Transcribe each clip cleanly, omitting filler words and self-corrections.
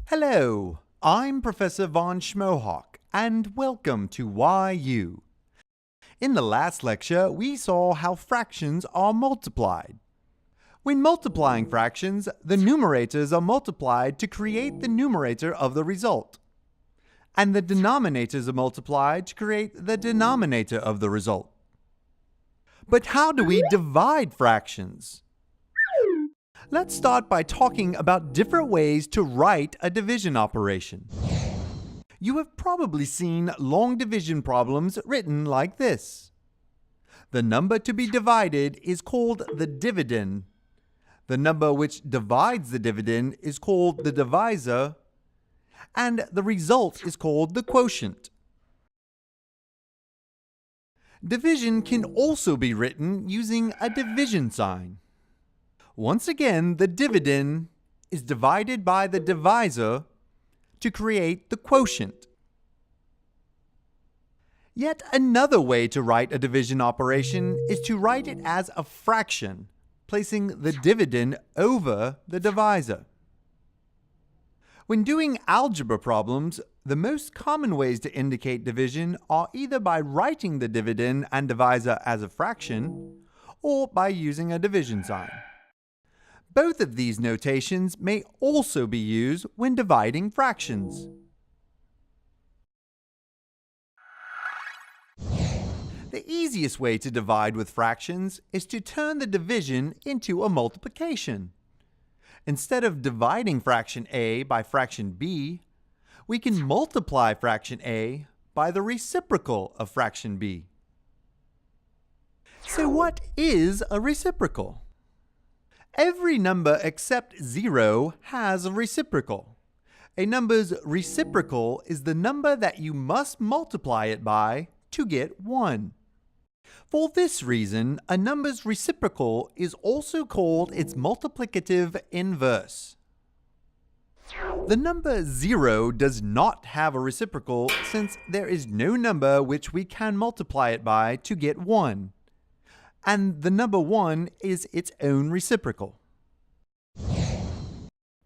Hello, I'm Professor von Schmohawk, and welcome to YU. In the last lecture, we saw how fractions are multiplied. When multiplying fractions, the numerators are multiplied to create the numerator of the result, and the denominators are multiplied to create the denominator of the result. But how do we divide fractions? Let's start by talking about different ways to write a division operation. You have probably seen long division problems written like this. The number to be divided is called the dividend. The number which divides the dividend is called the divisor, and the result is called the quotient. Division can also be written using a division sign. Once again, the dividend is divided by the divisor to create the quotient. Yet another way to write a division operation is to write it as a fraction, placing the dividend over the divisor. When doing algebra problems, the most common ways to indicate division are either by writing the dividend and divisor as a fraction, or by using a division sign. Both of these notations may also be used when dividing fractions. The easiest way to divide with fractions is to turn the division into a multiplication. Instead of dividing fraction A by fraction B, we can multiply fraction A by the reciprocal of fraction B. So what is a reciprocal? Every number except 0 has a reciprocal. A number's reciprocal is the number that you must multiply it by to get 1. For this reason, a number's reciprocal is also called its multiplicative inverse. The number 0 does not have a reciprocal since there is no number which we can multiply it by to get 1. And the number 1 is its own reciprocal.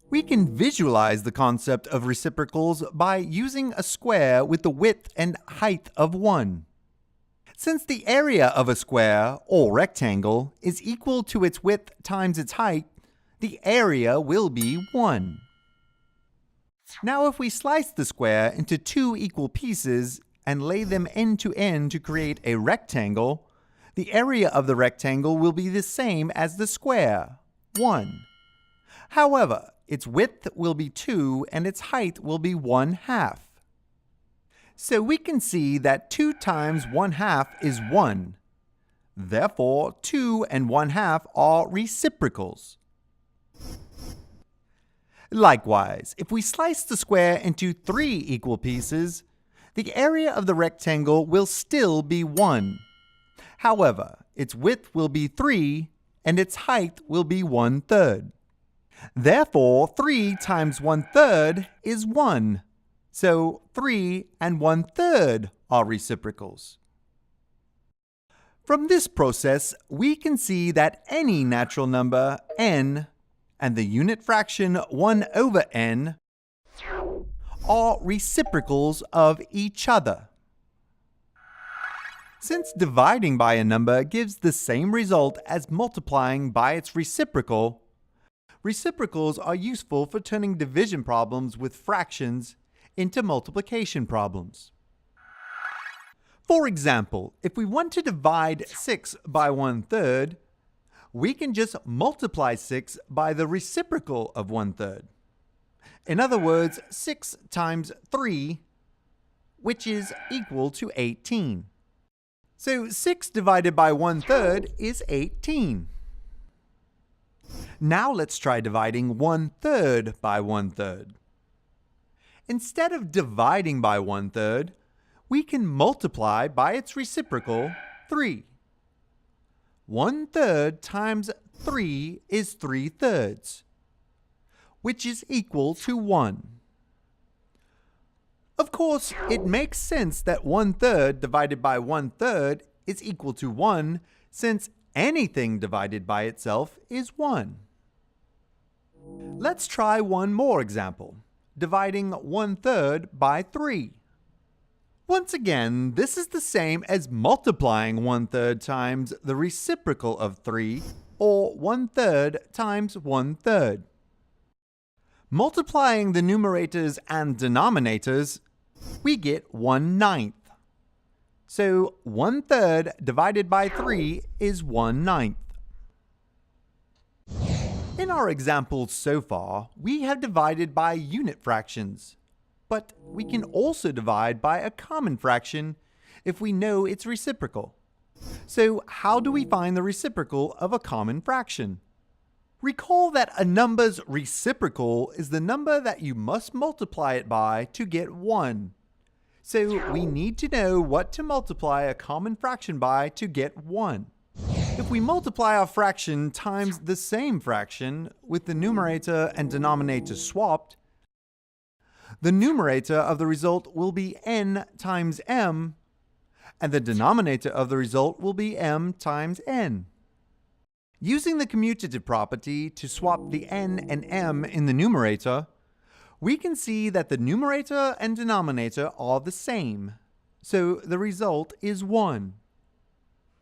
We can visualize the concept of reciprocals by using a square with the width and height of 1. Since the area of a square, or rectangle, is equal to its width times its height, the area will be 1. Now if we slice the square into 2 equal pieces and lay them end to end to create a rectangle, the area of the rectangle will be the same as the square, 1. However, its width will be 2 and its height will be 1/2. So we can see that 2 times 1/2 is 1. Therefore, 2 and 1/2 are reciprocals. Likewise, if we slice the square into 3 equal pieces, the area of the rectangle will still be 1. However, its width will be 3 and its height will be 1/3. Therefore, 3 times 1/3 is 1. So 3 and 1/3 are reciprocals. From this process, we can see that any natural number n and the unit fraction 1/n are reciprocals of each other. Since dividing by a number gives the same result as multiplying by its reciprocal, reciprocals are useful for turning division problems with fractions into multiplication problems. For example, if we want to divide 6 by 1/3, we can just multiply 6 by the reciprocal of 1/3. In other words, 6 times 3, which is equal to 18. So 6 divided by 1/3 is 18. Now let's try dividing 1/3 by 1/3. Instead of dividing by 1/3, we can multiply by its reciprocal, 3. 1/3 times 3 is 3/3, which is equal to 1. Of course, it makes sense that 1/3 divided by 1/3 is equal to 1, since anything divided by itself is 1. Let's try one more example. dividing 1/3 by 3. Once again, this is the same as multiplying 1/3 times the reciprocal of 3, or 1/3 times 1/3. Multiplying the numerators and denominators, we get 1/9. So 1/3 divided by 3 is 1/9. In our examples so far, we have divided by unit fractions, but we can also divide by a common fraction if we know its reciprocal. So how do we find the reciprocal of a common fraction? Recall that a number's reciprocal is the number that you must multiply it by to get 1. So we need to know what to multiply a common fraction by to get 1. If we multiply our fraction times the same fraction with the numerator and denominator swapped, the numerator of the result will be n times m, and the denominator of the result will be m times n. Using the commutative property to swap the n and m in the numerator, we can see that the numerator and denominator are the same, so the result is 1.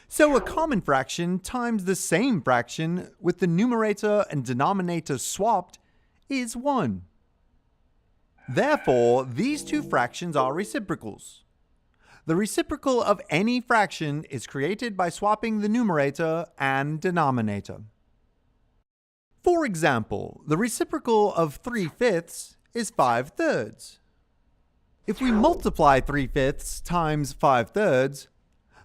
So a common fraction times the same fraction with the numerator and denominator swapped is 1. Therefore, these two fractions are reciprocals. The reciprocal of any fraction is created by swapping the numerator and denominator. For example, the reciprocal of 3/5 is 5/3. If we multiply 3/5 times 5/3,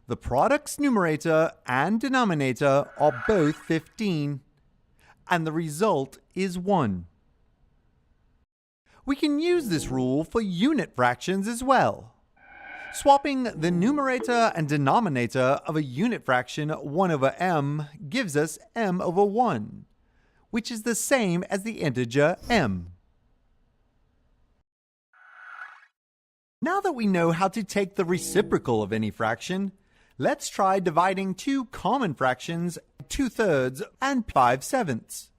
the product's numerator and denominator are both 15, and the result is 1. We can use this rule for unit fractions as well. Swapping the numerator and denominator of a unit fraction 1/m gives us m/1, which is the same as the integer m. Now that we know how to take the reciprocal of any fraction, let's try dividing two common fractions, 2/3 and 5/7.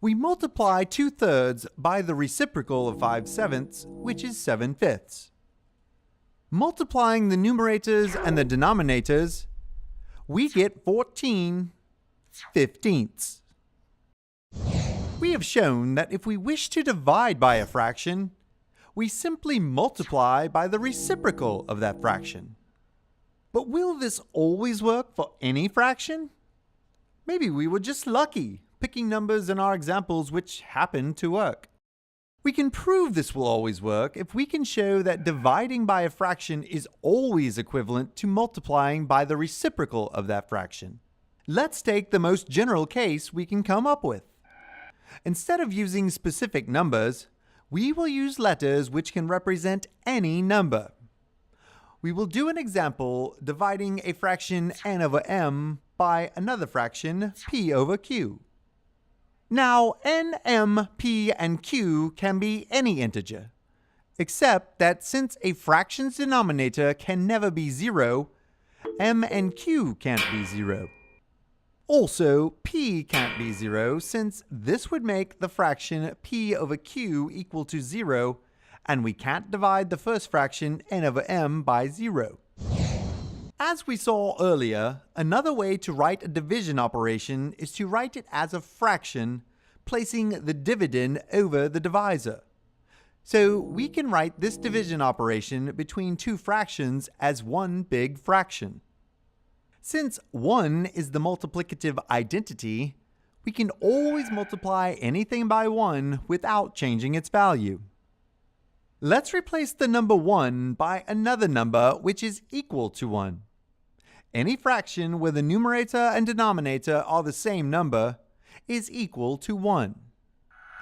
We multiply 2/3 by the reciprocal of 5/7, which is 7/5. Multiplying the numerators and the denominators, we get 14/15. We have shown that if we wish to divide by a fraction, we simply multiply by the reciprocal of that fraction. But will this always work for any fraction? Maybe we were just lucky, picking numbers in our examples which happen to work. We can prove this will always work if we can show that dividing by a fraction is always equivalent to multiplying by the reciprocal of that fraction. Let's take the most general case we can come up with. Instead of using specific numbers, we will use letters which can represent any number. We will do an example dividing a fraction n/m by another fraction p/q. Now, n, m, p, and q can be any integer, except that since a fraction's denominator can never be 0, m and q can't be 0. Also, p can't be 0 since this would make the fraction p/q equal to 0, and we can't divide the first fraction n/m by 0. As we saw earlier, another way to write a division operation is to write it as a fraction, placing the dividend over the divisor. So we can write this division operation between two fractions as one big fraction. Since 1 is the multiplicative identity, we can always multiply anything by 1 without changing its value. Let's replace the number 1 by another number which is equal to 1. Any fraction where the numerator and denominator are the same number is equal to 1.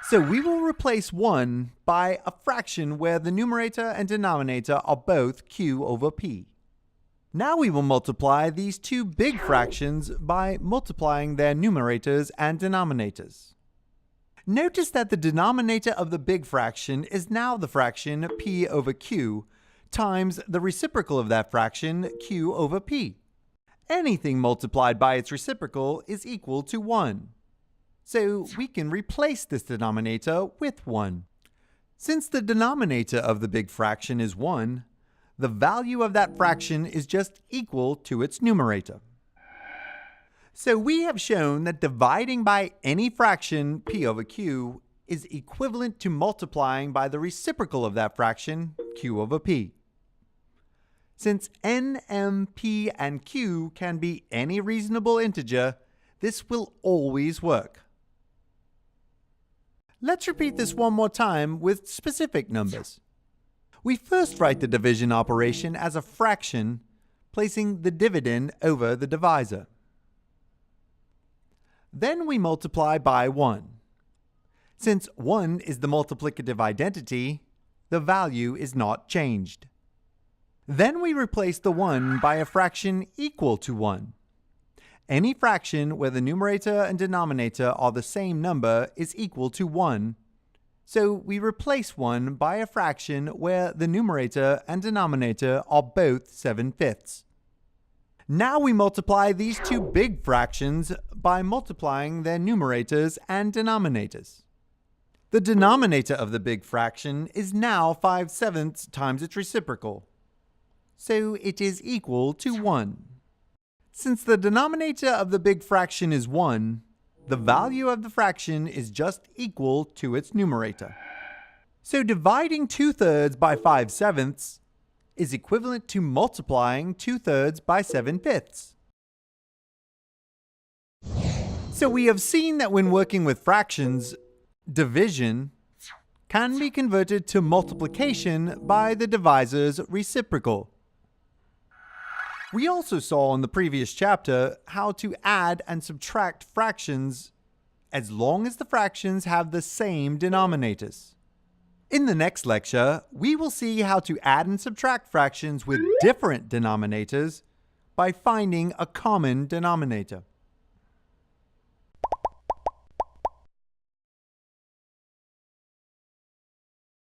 So we will replace 1 by a fraction where the numerator and denominator are both q/p. Now we will multiply these two big fractions by multiplying their numerators and denominators. Notice that the denominator of the big fraction is now the fraction p/q times the reciprocal of that fraction q/p. Anything multiplied by its reciprocal is equal to 1. So we can replace this denominator with 1. Since the denominator of the big fraction is 1, the value of that fraction is just equal to its numerator. So we have shown that dividing by any fraction p over q is equivalent to multiplying by the reciprocal of that fraction, q over p. Since n, m, p, and q can be any reasonable integer, this will always work. Let's repeat this one more time with specific numbers. We first write the division operation as a fraction, placing the dividend over the divisor. Then we multiply by 1. Since 1 is the multiplicative identity, the value is not changed. Then we replace the 1 by a fraction equal to 1. Any fraction where the numerator and denominator are the same number is equal to 1, so we replace 1 by a fraction where the numerator and denominator are both 7/5. Now we multiply these two big fractions by multiplying their numerators and denominators. The denominator of the big fraction is now 5/7 times its reciprocal, so it is equal to 1. Since the denominator of the big fraction is 1, the value of the fraction is just equal to its numerator. So dividing 2/3 by 5/7 is equivalent to multiplying 2/3 by 7/5. So we have seen that when working with fractions, division can be converted to multiplication by the divisor's reciprocal. We also saw in the previous chapter how to add and subtract fractions as long as the fractions have the same denominators. In the next lecture, we will see how to add and subtract fractions with different denominators by finding a common denominator.